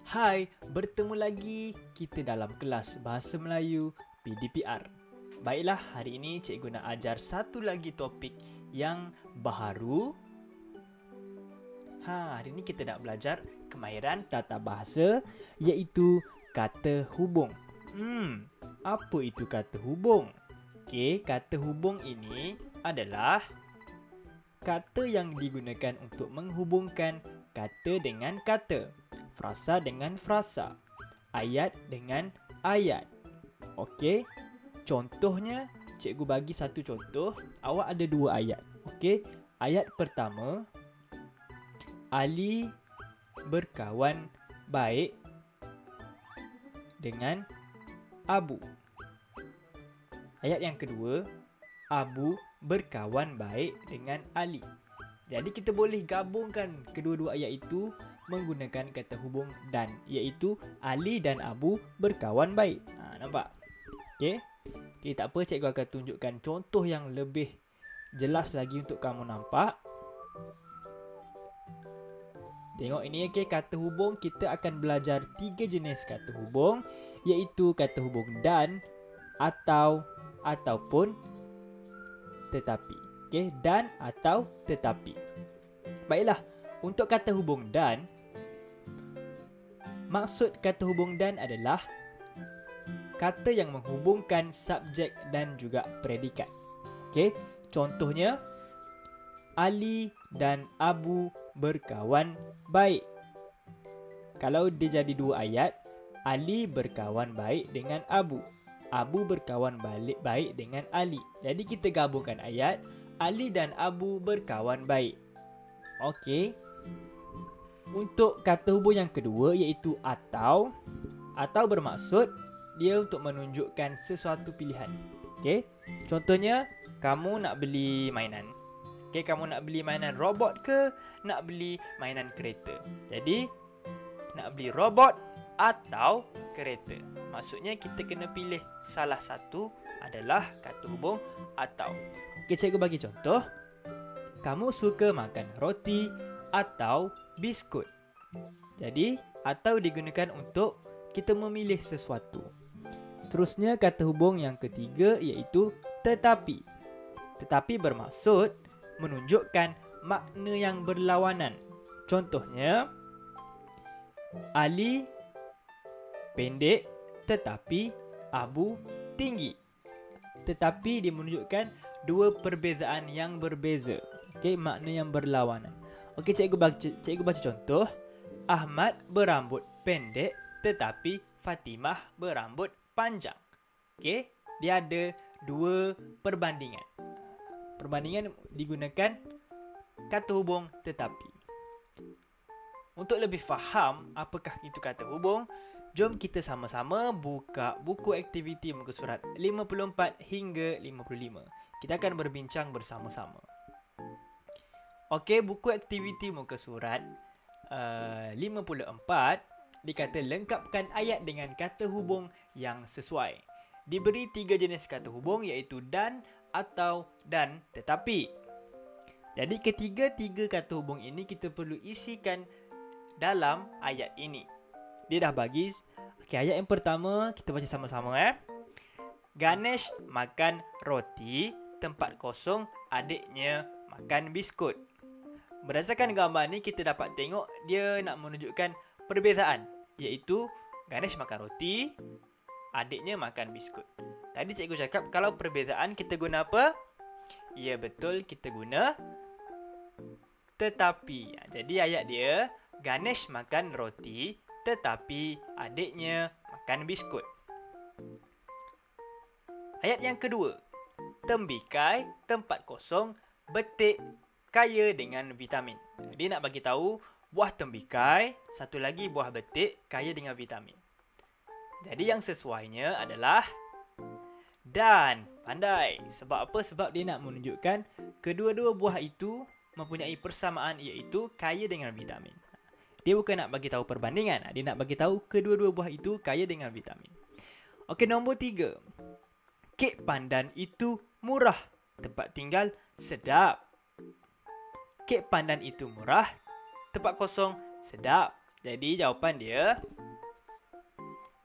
Hai, bertemu lagi kita dalam kelas Bahasa Melayu PDPR. Baiklah, hari ini cikgu nak ajar satu lagi topik yang baharu. Hari ini kita nak belajar kemahiran tata bahasa iaitu kata hubung. Apa itu kata hubung? Okey, kata hubung ini adalah kata yang digunakan untuk menghubungkan kata dengan kata, frasa dengan frasa, ayat dengan ayat. Okey, contohnya cikgu bagi satu contoh. Awak ada dua ayat. Okey, ayat pertama, Ali berkawan baik dengan Abu. Ayat yang kedua, Abu berkawan baik dengan Ali. Jadi kita boleh gabungkan kedua-dua ayat itu menggunakan kata hubung dan, iaitu Ali dan Abu berkawan baik. Nampak? Okey. Okay, tak apa, cikgu akan tunjukkan contoh yang lebih jelas lagi untuk kamu nampak. Tengok ini, okey, kata hubung kita akan belajar 3 jenis kata hubung, iaitu kata hubung dan, atau, ataupun, tetapi. Okey, dan, atau, tetapi. Baiklah, untuk kata hubung dan, maksud kata hubung dan adalah kata yang menghubungkan subjek dan juga predikat. Okey, contohnya Ali dan Abu berkawan baik. Kalau dia jadi dua ayat, Ali berkawan baik dengan Abu, Abu berkawan baik dengan Ali. Jadi kita gabungkan ayat, Ali dan Abu berkawan baik. Okey. Untuk kata hubung yang kedua iaitu atau. Atau bermaksud dia untuk menunjukkan sesuatu pilihan. Okey. Contohnya, kamu nak beli mainan. Okey, kamu nak beli mainan robot ke nak beli mainan kereta? Jadi, nak beli robot atau kereta. Maksudnya kita kena pilih salah satu adalah kata hubung atau. Okey, cikgu bagi contoh. Kamu suka makan roti atau biskut. Jadi, atau digunakan untuk kita memilih sesuatu. Seterusnya, kata hubung yang ketiga iaitu tetapi. Tetapi bermaksud menunjukkan makna yang berlawanan. Contohnya, Ali pendek tetapi Abu tinggi. Tetapi dia menunjukkan dua perbezaan yang berbeza. Okey, makna yang berlawanan. Okey, cikgu baca contoh. Ahmad berambut pendek tetapi Fatimah berambut panjang. Okey, dia ada dua perbandingan. Perbandingan digunakan kata hubung tetapi. Untuk lebih faham apakah itu kata hubung, jom kita sama-sama buka buku aktiviti muka surat 54 hingga 55. Kita akan berbincang bersama-sama. Okey, buku aktiviti muka surat 54 dikata lengkapkan ayat dengan kata hubung yang sesuai. Diberi 3 jenis kata hubung iaitu dan, atau, dan tetapi. Jadi ketiga-tiga kata hubung ini kita perlu isikan dalam ayat ini. Dia dah bagi. Okey, ayat yang pertama kita baca sama-sama. Ganesh makan roti, tempat kosong adiknya makan biskut. Berdasarkan gambar ni kita dapat tengok dia nak menunjukkan perbezaan, iaitu Ganesh makan roti, adiknya makan biskut. Tadi cikgu cakap kalau perbezaan kita guna apa? Ya, betul, kita guna tetapi. Jadi ayat dia, Ganesh makan roti tetapi adiknya makan biskut. Ayat yang kedua, tembikai tempat kosong betik kaya dengan vitamin. Dia nak bagi tahu buah tembikai, satu lagi buah betik kaya dengan vitamin. Jadi yang sesuainya adalah dan. Pandai. Sebab apa? Sebab dia nak menunjukkan kedua-dua buah itu mempunyai persamaan, iaitu kaya dengan vitamin. Dia bukan nak bagi tahu perbandingan, dia nak bagi tahu kedua-dua buah itu kaya dengan vitamin. Okey, nombor 3. Kek pandan itu murah, tempat tinggal sedap. Kek pandan itu murah, tempat kosong sedap. Jadi jawapan dia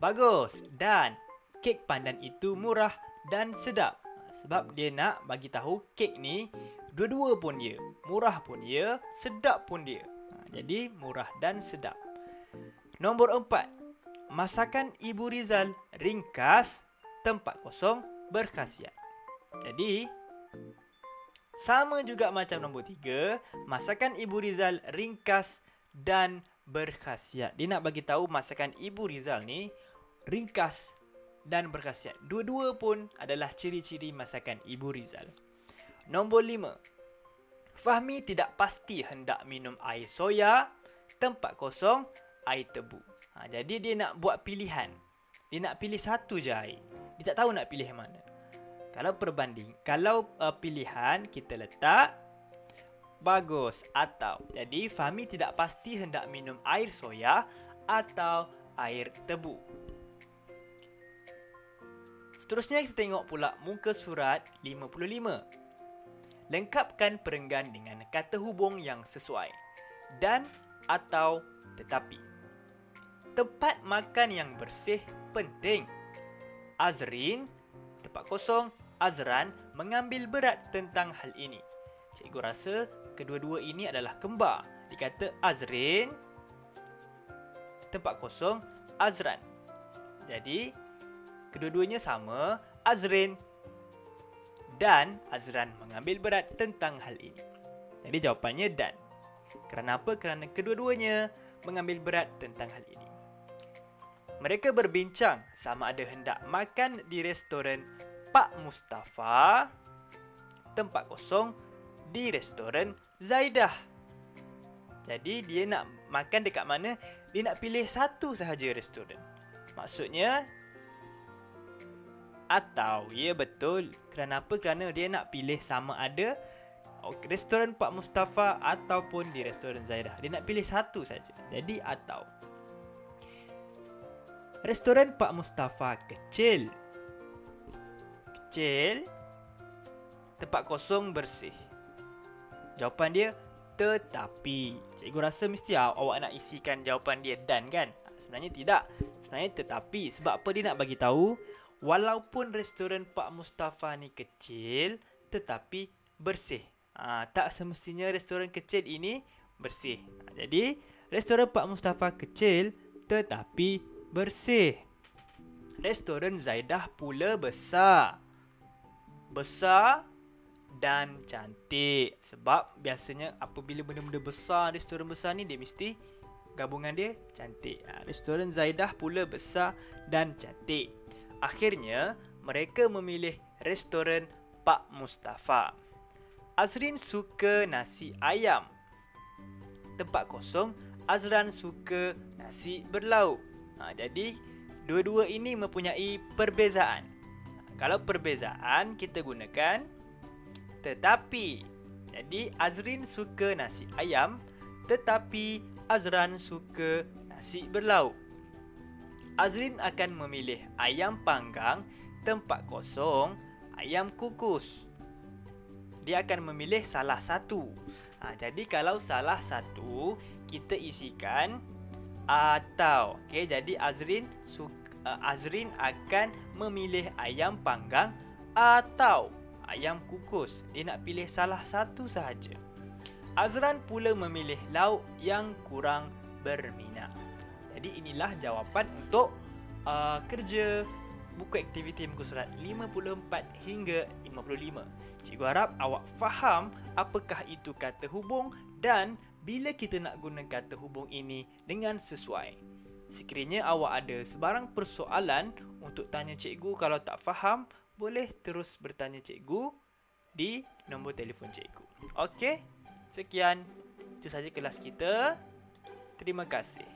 Bagus. Dan kek pandan itu murah dan sedap. Sebab dia nak bagi tahu kek ni dua-dua pun dia. Murah pun dia, sedap pun dia. Jadi murah dan sedap. Nombor 4. Masakan Ibu Rizal ringkas, tempat kosong, berkhasiat. Jadi sama juga macam nombor 3, masakan Ibu Rizal ringkas dan berkhasiat. Dia nak bagi tahu masakan Ibu Rizal ni ringkas dan berkhasiat. Dua-dua pun adalah ciri-ciri masakan Ibu Rizal. Nombor 5. Fahmi tidak pasti hendak minum air soya, tempat kosong, air tebu. Jadi dia nak buat pilihan. Dia nak pilih satu je air. Dia tak tahu nak pilih mana. Kalau pilihan kita letak bagus atau. Jadi Fahmi tidak pasti hendak minum air soya atau air tebu. Seterusnya kita tengok pula muka surat 55. Lengkapkan perenggan dengan kata hubung yang sesuai. Dan atau tetapi. Tempat makan yang bersih penting. Azrin, tempat kosong, Azran mengambil berat tentang hal ini. Cikgu rasa kedua-dua ini adalah kembar. Dikata Azrin, tempat kosong, Azran. Jadi, kedua-duanya sama, Azrin dan Azran mengambil berat tentang hal ini. Jadi jawapannya dan. Kenapa? Kerana kedua-duanya mengambil berat tentang hal ini. Mereka berbincang sama ada hendak makan di restoran Pak Mustafa, tempat kosong, di restoran Zaidah. Jadi dia nak makan dekat mana? Dia nak pilih satu sahaja restoran. Maksudnya atau, ya betul. Kenapa? Kerana dia nak pilih sama ada restoran Pak Mustafa ataupun di restoran Zaidah. Dia nak pilih satu saja. Jadi atau. Restoran Pak Mustafa kecil. Kecil. Tempat kosong bersih. Jawapan dia tetapi. Cikgu rasa mesti awak nak isikan jawapan dia dan kan? Sebenarnya tidak. Sebenarnya tetapi. Sebab apa dia nak bagi tahu? Walaupun restoran Pak Mustafa ni kecil tetapi bersih. Tak semestinya restoran kecil ini bersih. Jadi restoran Pak Mustafa kecil tetapi bersih. Restoran Zaidah pula besar. Besar dan cantik. Sebab biasanya apabila benda-benda besar, restoran besar ni dia mesti gabungan dia cantik. Restoran Zaidah pula besar dan cantik. Akhirnya mereka memilih restoran Pak Mustafa. Azrin suka nasi ayam. Tempat kosong, Azran suka nasi berlauk. Jadi dua-dua ini mempunyai perbezaan. Kalau perbezaan kita gunakan tetapi. Jadi Azrin suka nasi ayam tetapi Azran suka nasi berlauk. Azrin akan memilih ayam panggang, tempat kosong, ayam kukus. Dia akan memilih salah satu. Jadi kalau salah satu kita isikan atau. Okey, jadi Azrin akan memilih ayam panggang atau ayam kukus. Dia nak pilih salah satu sahaja. Azran pula memilih lauk yang kurang berminat. Jadi inilah jawapan untuk kerja buku aktiviti muka surat 54 hingga 55. Cikgu harap awak faham apakah itu kata hubung dan bila kita nak guna kata hubung ini dengan sesuai. Sekiranya awak ada sebarang persoalan untuk tanya cikgu, kalau tak faham, boleh terus bertanya cikgu di nombor telefon cikgu. Okey, sekian. Itu sahaja kelas kita. Terima kasih.